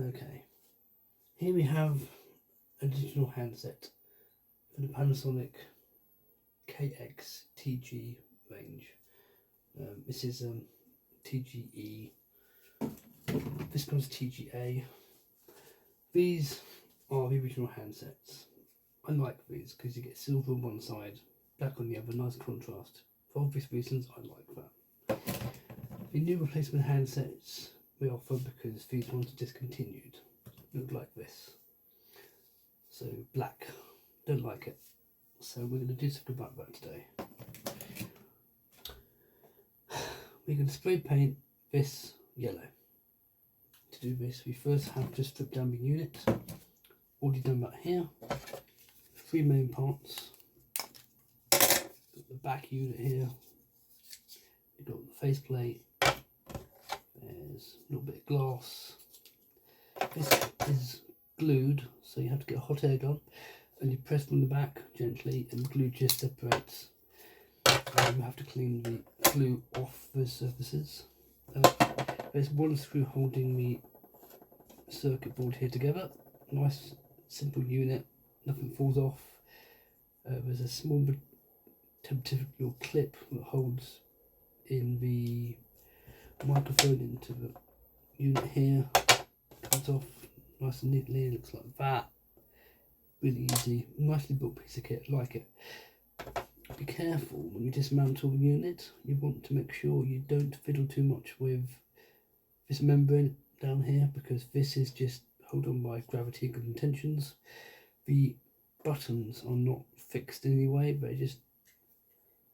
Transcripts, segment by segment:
Okay, here we have a digital handset for the Panasonic KX-TG range. This is TGE, this one's TGA. These are the original handsets. I like these because you get silver on one side, black on the other, nice contrast. For obvious reasons, I like that. The new replacement handsets we offer because these ones are discontinued look like this. So black, don't like it. So we're going to do something about that today. We're going to spray paint this yellow. To do this, we first have to strip down the unit. Already done that here. 3 main parts. Got the back unit here. You've got the faceplate. There's a little bit of glass. This is glued, so you have to get a hot air gun and you press from the back gently and the glue just separates. You have to clean the glue off the surfaces. There's one screw holding the circuit board here together. Nice simple unit, nothing falls off. There's a small typical clip that holds in the microphone into the unit here. Comes off nice and neatly, looks like that. Really easy, nicely built piece of kit, like it. Be careful when you dismantle the unit. You want to make sure you don't fiddle too much with this membrane down here, because this is just held on by gravity and good intentions. The buttons are not fixed in any way, they just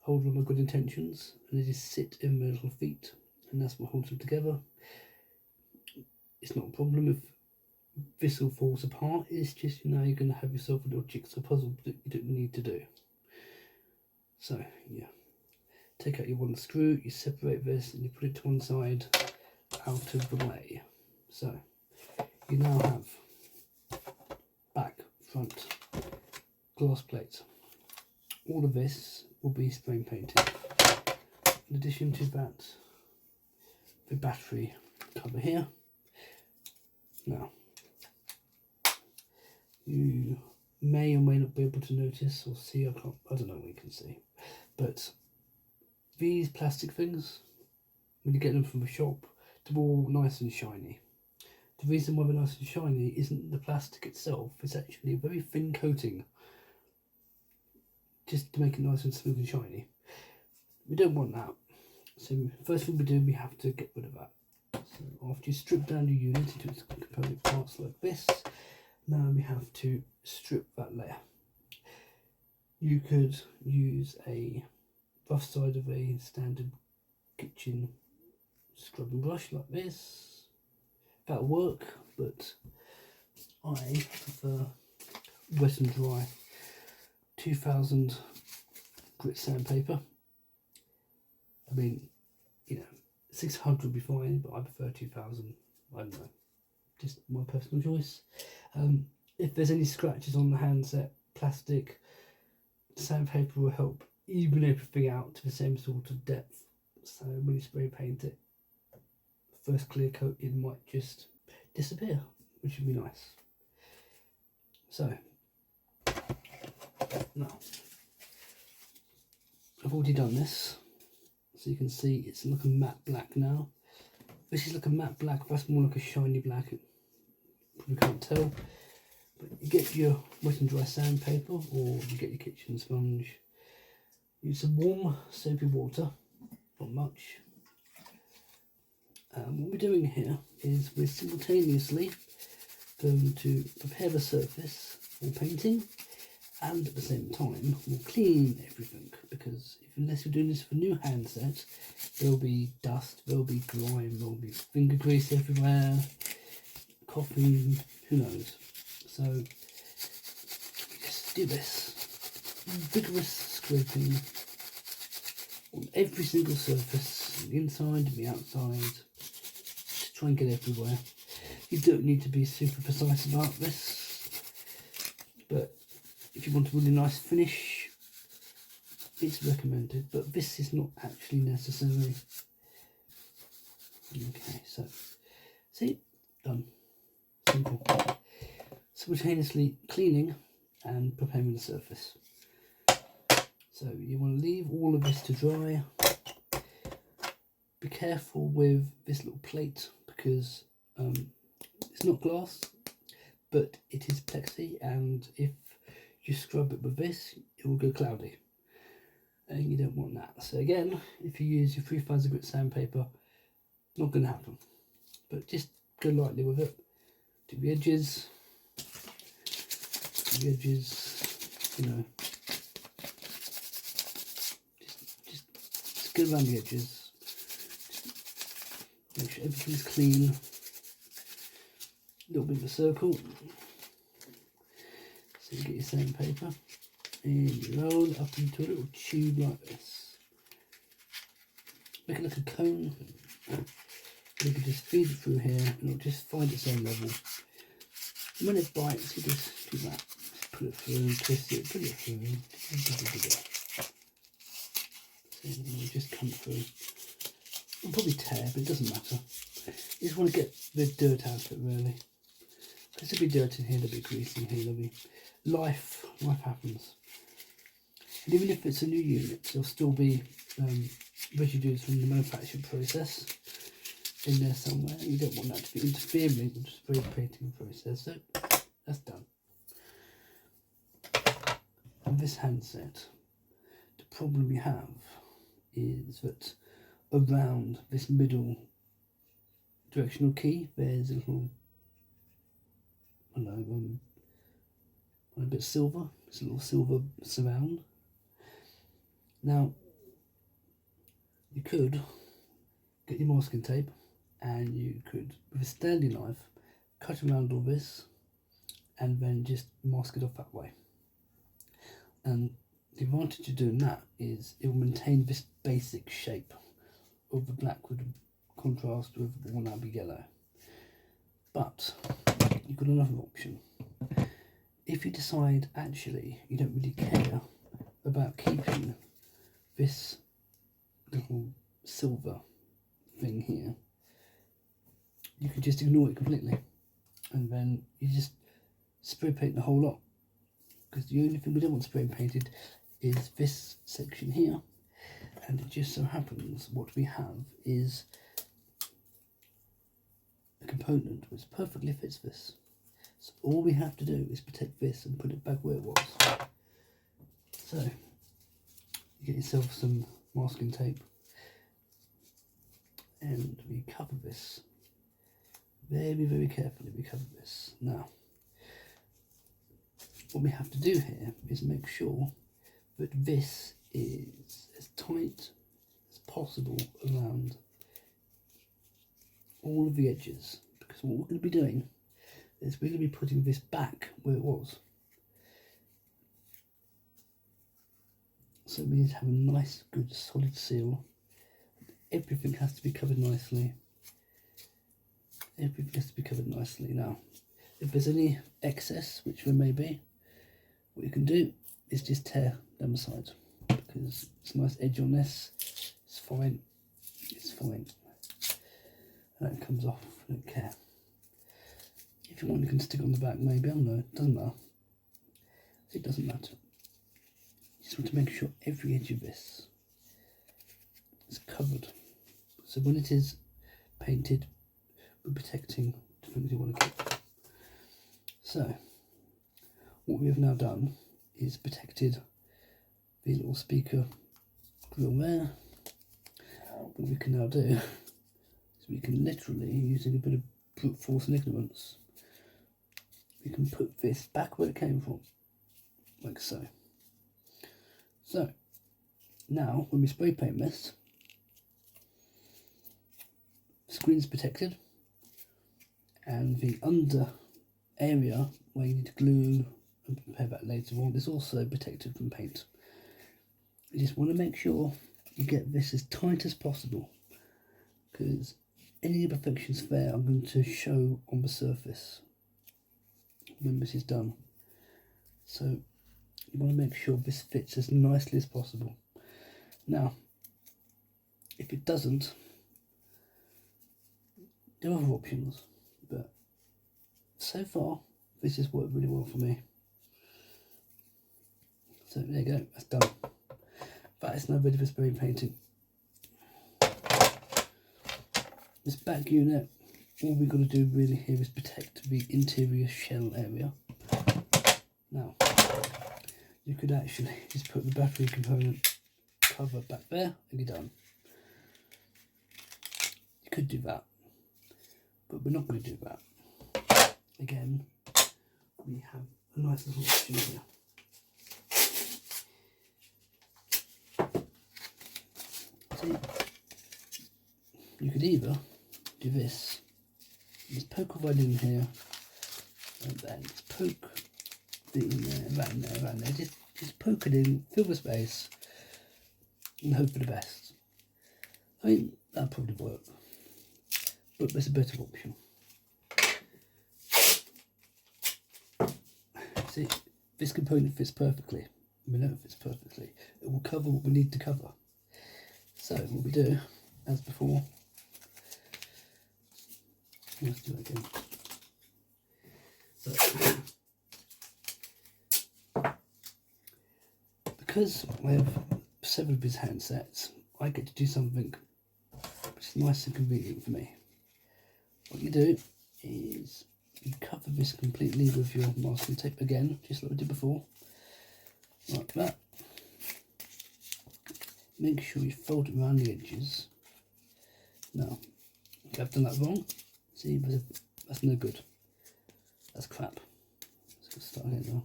hold on by good intentions, and they just sit in the little feet, and that's what holds them together. It's not a problem if this all falls apart, it's just, you know, you're going to have yourself a little jigsaw puzzle that you don't need to do. So yeah, take out your one screw, you separate this and you put it to one side, out of the way. So you now have back, front, glass plates. All of this will be spray painted. In addition to that, the battery cover here. Now, you may or may not be able to notice or see, I don't know what you can see, but these plastic things, when you get them from a shop, they're all nice and shiny. The reason why they're nice and shiny isn't the plastic itself, it's actually a very thin coating, just to make it nice and smooth and shiny. We don't want that, so first thing we do, we have to get rid of that. So after you strip down your unit into its component parts like this, now we have to strip that layer. You could use a rough side of a standard kitchen scrubbing brush like this. That'll work, but I prefer wet and dry 2000 grit sandpaper. I mean, you know, 600 would be fine, but I prefer 2000. I don't know, just my personal choice. If there's any scratches on the handset, plastic, sandpaper will help even everything out to the same sort of depth. So when you spray paint it, first clear coat, it might just disappear, which would be nice. So now I've already done this, so you can see it's looking matte black now. This is like a matte black, that's more like a shiny black. You probably can't tell. But you get your wet and dry sandpaper, or you get your kitchen sponge. Use some warm soapy water, not much. What we're doing here is we're simultaneously going to prepare the surface for painting, and at the same time we'll clean everything, because unless you're doing this for a new handset, there'll be dust, there'll be grime, there'll be finger grease everywhere, coffee, who knows. So just do this vigorous scraping on every single surface, the inside and the outside. Just try and get everywhere. You don't need to be super precise about this, but if you want a really nice finish, it's recommended, but this is not actually necessary. Okay, so see, done. Simple. Simultaneously cleaning and preparing the surface. So you want to leave all of this to dry. Be careful with this little plate because it's not glass, but it is plexi, and if you scrub it with this, it will go cloudy, and you don't want that. So again, if you use your 3000 grit sandpaper, not going to happen. But just go lightly with it. Do the edges. You know. Just go around the edges. Just make sure everything's clean. A little bit of a circle. So you get your sandpaper and you roll it up into a little tube like this. Make it like a cone. You can just feed it through here and it'll just find its own level. And when it bites, you just do that. Just put it through, twist it, put it through. So it'll just come through. It'll probably tear, but it doesn't matter. You just want to get the dirt out of it, really. Because there'll be dirt in here, there'll be grease in here, there'll be life happens. And even if it's a new unit, there'll still be residues from the manufacturing process in there somewhere. You don't want that to be interfering with the spray painting process. So that's done. And this handset, the problem you have is that around this middle directional key, there's a little, I don't know, a bit silver. It's a little silver surround. Now, you could get your masking tape and you could, with a Stanley knife, cut around all this and then just mask it off that way. And the advantage of doing that is it will maintain this basic shape of the black with contrast with the one that'll be yellow. But you've got another option. If you decide actually you don't really care about keeping this little silver thing here, you can just ignore it completely and then you just spray paint the whole lot, because the only thing we don't want spray painted is this section here. And it just so happens what we have is a component which perfectly fits this. So all we have to do is protect this and put it back where it was. So you get yourself some masking tape and we cover this very carefully. We cover this. Now what we have to do here is make sure that this is as tight as possible around all of the edges, because what we're going to be doing is we're going to be putting this back where it was. So we need to have a nice good solid seal. Everything has to be covered nicely. Everything has to be covered nicely. Now if there's any excess, which there may be, what you can do is just tear down the side, because it's a nice edge on this. It's fine. It's fine. And that comes off. I don't care. If you want, you can stick it on the back. Maybe, I don't know. It doesn't matter. It doesn't matter. You just want to make sure every edge of this is covered. So when it is painted, we're protecting the things you want to keep. So what we have now done is protected the little speaker grill there. What we can now do is we can literally, using a bit of brute force and ignorance, we can put this back where it came from, like so. So now when we spray paint this, the screen's protected and the under area where you need to glue and prepare that later on is also protected from paint. You just want to make sure you get this as tight as possible, because any imperfections there are going to show on the surface when this is done. So you want to make sure this fits as nicely as possible. Now if it doesn't, there are other options, but so far this has worked really well for me. So there you go, that's done. That is now ready for spray painting. This back unit, all we've got to do really here is protect the interior shell area. Now, you could actually just put the battery component cover back there and you're done. You could do that, but we're not going to do that. Again, we have a nice little option here. See, you could either do this, just poke a right in here, and then just poke it in there, right in there, right in there. Just poke it in, fill the space, and hope for the best. I mean, that'll probably work, but there's a better option. See, this component fits perfectly. We know it fits perfectly. It will cover what we need to cover. So what we do, as before, let's do it again. So, because I have several of his handsets, I get to do something which is nice and convenient for me. What you do is you cover this completely with your masking tape again, just like we did before, like that. Make sure you fold it around the edges. Now, if I've done that wrong, see, that's no good. That's crap. Let's start again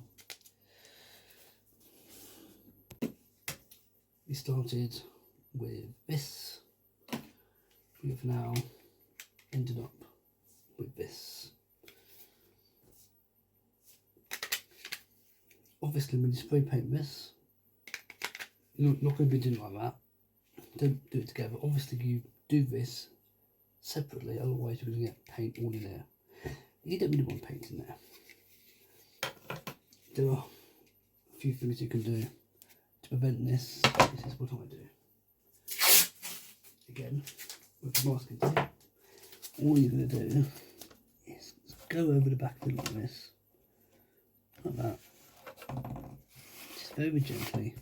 now. We started with this. We have now ended up with this. Obviously, when you spray paint this, you're not going to be doing it like that. Don't do it together. Obviously, you do this separately, otherwise you're going to get paint all in there. You don't really want paint in there. There are a few things you can do to prevent this. This is what I do. Again, with the masking tape, all you're going to do is go over the back of it like this, like that. Just very gently.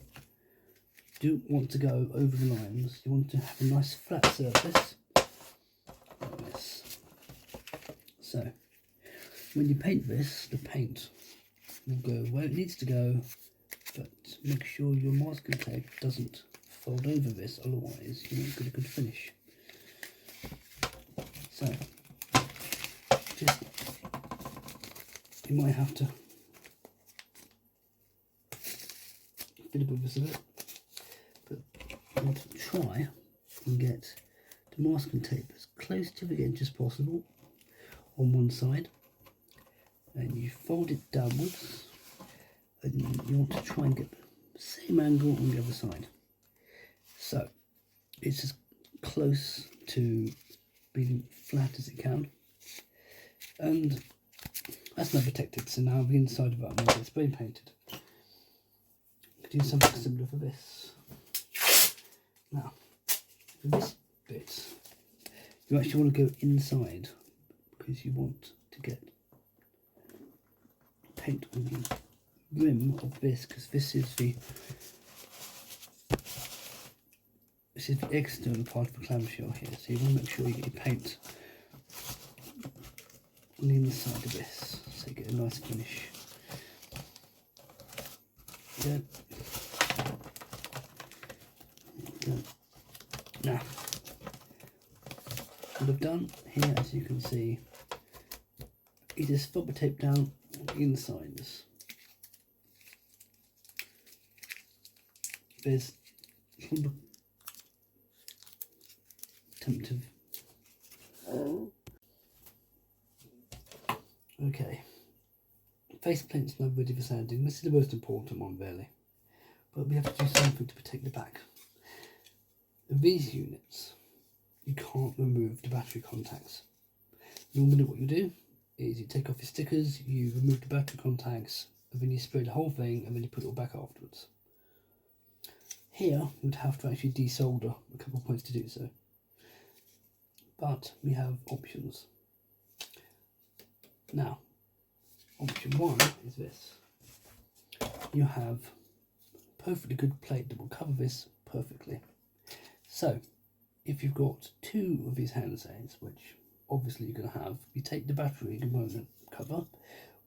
You don't want to go over the lines. You want to have a nice flat surface like this. So when you paint this, the paint will go where it needs to go, but make sure your masking tape doesn't fold over this, otherwise you won't get a good finish. So just, you might have to fiddle with this a bit, but you want to try and get the masking tape as close to the edge as possible on one side, and you fold it downwards, and you want to try and get the same angle on the other side. So it's as close to being flat as it can, and that's now protected. So now the inside of it will get spray painted. Do something similar for this. Now, for this bit, you actually want to go inside because you want to get paint on the rim of this, because this is the external part of the clamshell here. So you want to make sure you get your paint on the inside of this, so you get a nice finish. Yeah. Now, what I've done here, as you can see, is just fold the tape down on the insides. There's some temptive. Okay, faceplate's not ready for sanding. This is the most important one, really, but we have to do something to protect the back. In these units, you can't remove the battery contacts. Normally what you do is you take off your stickers, you remove the battery contacts, and then you spray the whole thing, and then you put it all back afterwards. Here, you would have to actually desolder a couple of points to do so. But we have options. Now, Option 1 is this. You have a perfectly good plate that will cover this perfectly. So, if you've got 2 of these handsets, which obviously you're going to have, you take the battery component cover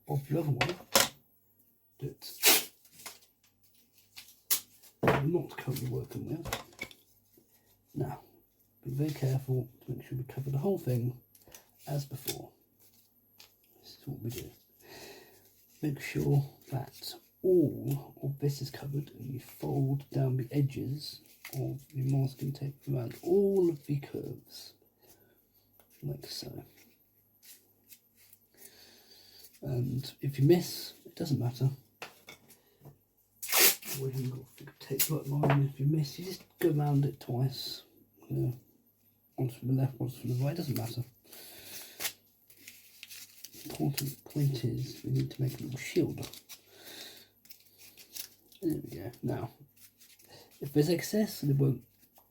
of the other one that I'm not currently working with. Now, be very careful to make sure we cover the whole thing as before. This is what we do. Make sure that all of this is covered and you fold down the edges of the masking tape around all of the curves, like so. And if you miss, it doesn't matter. We haven't got a tape like mine. If you miss, you just go around it twice. Once from the left, once from the right, doesn't matter. Important point is we need to make a little shield. There we go. Now, if there's excess and it won't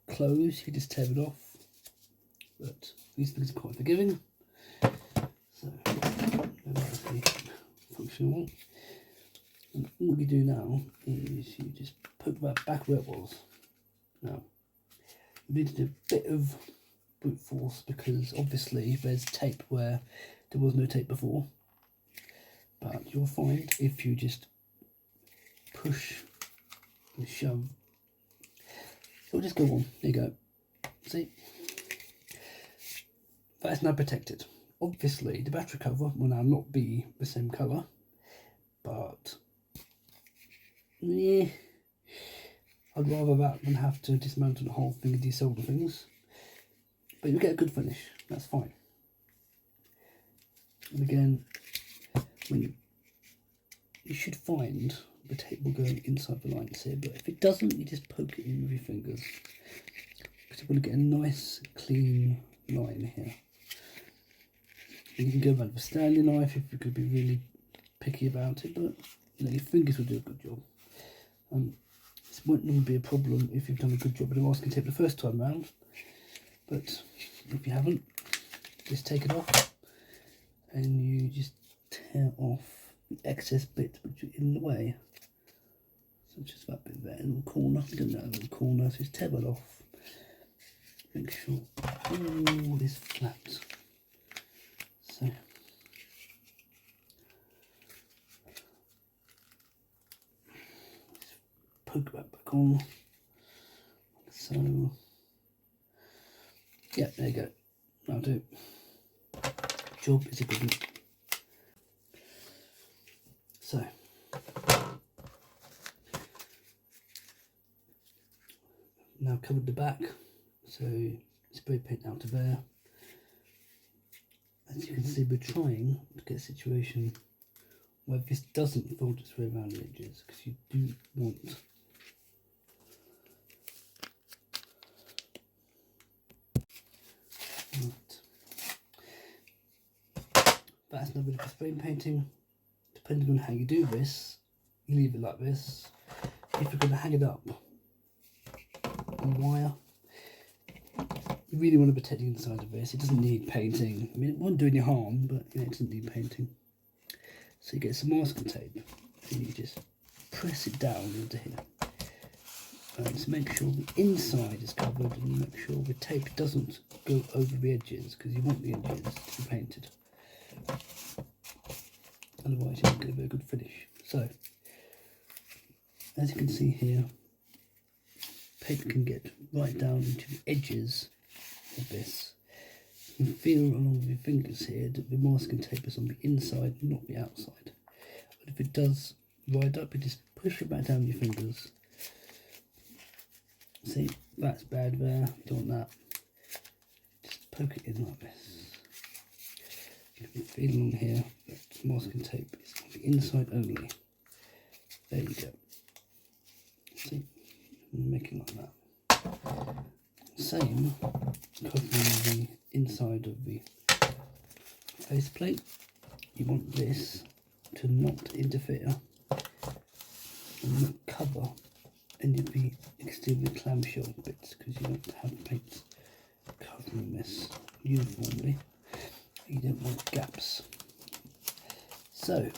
close, you just tear it off. But these things are quite forgiving. So, that's the functional one. And all you do now is you just poke that back where it was. Now, you need to do a bit of brute force because obviously there's tape where there was no tape before. But you'll find if you just push and shove, it'll just go on. There you go. See? That's now protected. Obviously, the battery cover will now not be the same colour, but yeah, I'd rather that than have to dismantle the whole thing and desolder things. But you'll get a good finish, that's fine. And again, when you should find the tape will go inside the lines here, but if it doesn't, you just poke it in with your fingers. Because you want to get a nice, clean line here. And you can go back with a Stanley knife if you could be really picky about it, but you know, your fingers will do a good job. This won't normally be a problem if you've done a good job with the masking tape the first time round, but if you haven't, just take it off and you just tear off the excess bits which are in the way, such as that bit there, a little corner. You don't know, a little corner, so just tear that off. Make sure all is flat. So poke that back on. So yeah, there you go. That'll do. Job is a good one. So now covered the back, so spray paint out to there. As you can see, we're trying to get a situation where this doesn't fold its way around the edges, because you do want that's another bit of spray painting. Depending on how you do this, you leave it like this. If you're going to hang it up on wire, you really want to protect the inside of this. It doesn't need painting. I mean, it won't do any harm, but you know, it doesn't need painting. So you get some masking tape and you just press it down into here. And to make sure the inside is covered and make sure the tape doesn't go over the edges, because you want the edges to be painted. Otherwise you won't get a very good finish. So, as you can see here, paper can get right down into the edges of this. You can feel along with your fingers here that the masking tape is on the inside, not the outside. But if it does ride up, you just push it back down with your fingers. See, that's bad there, don't want that. Just poke it in like this. You can feel along here that masking tape is on the inside only. There you go. See, I'm making like that. Same, covering the inside of the faceplate. You want this to not interfere and not cover any of the exterior clamshell bits, because you don't have paint covering this uniformly. You don't want gaps. So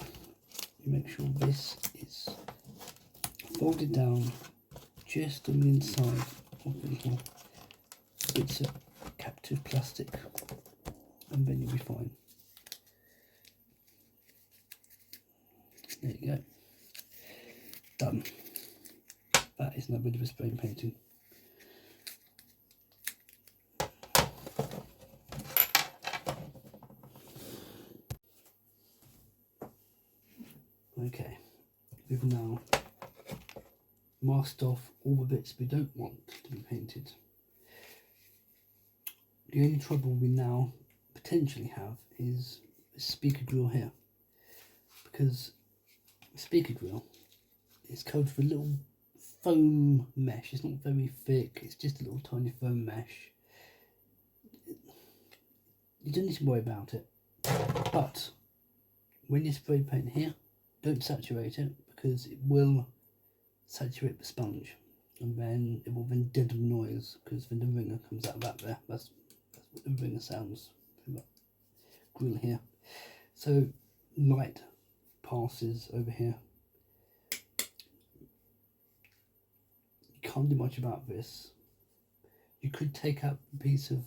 you make sure this is folded down just on the inside of the little bits of captive plastic, and then you'll be fine. There you go. Done. That is no bit of a spray painting. Okay, we've now masked off all the bits we don't want to be painted. The only trouble we now potentially have is the speaker grill here, because the speaker grill is covered with a little foam mesh. It's not very thick, it's just a little tiny foam mesh. You don't need to worry about it, but when you spray paint here, don't saturate it, because it will saturate the sponge, and then it will then deaden noise, because then the ringer comes out of that there. That's what the ringer sounds through that grill here. So light passes over here. You can't do much about this. You could take out a piece of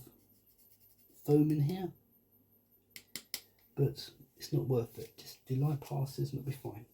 foam in here, but it's not worth it. Just do light passes and it'll be fine.